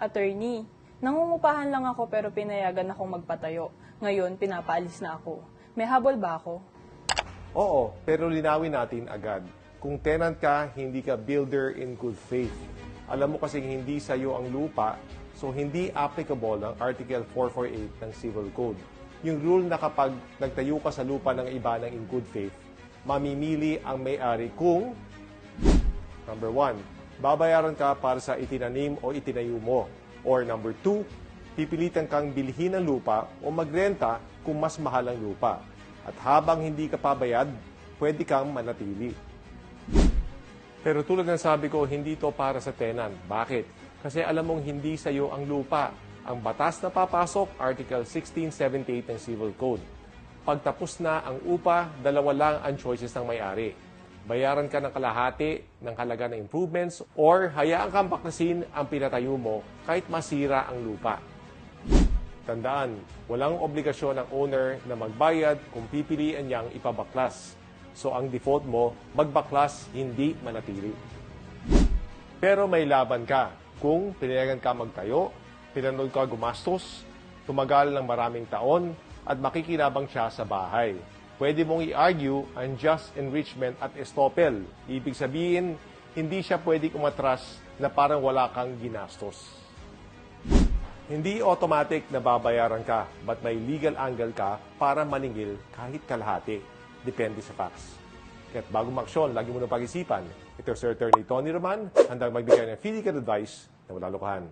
Attorney, nangungupahan lang ako pero pinayagan akong magpatayo. Ngayon, pinapaalis na ako. May habol ba ako? Oo, pero linawin natin agad. Kung tenant ka, hindi ka builder in good faith. Alam mo kasing hindi sa'yo ang lupa, so hindi applicable ang Article 448 ng Civil Code. Yung rule na kapag nagtayo ka sa lupa ng iba ng in good faith, mamimili ang may-ari kung number 1, babayaran ka para sa itinanim o itinayo mo. Or number 2, pipilitan kang bilhin ng lupa o magrenta kung mas mahal ang lupa. At habang hindi ka pabayad, pwede kang manatili. Pero tulad ng sabi ko, hindi to para sa tenant. Bakit? Kasi alam mong hindi sa iyo ang lupa. Ang batas na papasok, Article 1678 ng Civil Code. Pagtapos na ang upa, dalawa lang ang choices ng may-ari. Bayaran ka ng kalahati ng halaga ng improvements or hayaan kang baklasin ang pinatayo mo kahit masira ang lupa. Tandaan, walang obligasyon ng owner na magbayad kung pipilian niyang ipabaklas. So ang default mo, magbaklas, hindi manatili. Pero may laban ka. Kung pinayagan ka magtayo, pinanood ka gumastos, tumagal ng maraming taon, at makikinabang siya sa bahay. Pwede mong i-argue ang just enrichment at estoppel. Ibig sabihin, hindi siya pwedeng umatras na parang wala kang ginastos. Hindi automatic na babayaran ka, but may legal angle ka para maningil kahit kalahati. Depende sa facts. Kaya't bago maksyon, lagi mo nang pag-isipan. Ito Sir Attorney Tony Roman, handang magbigay ng free legal advice na walang lokohan.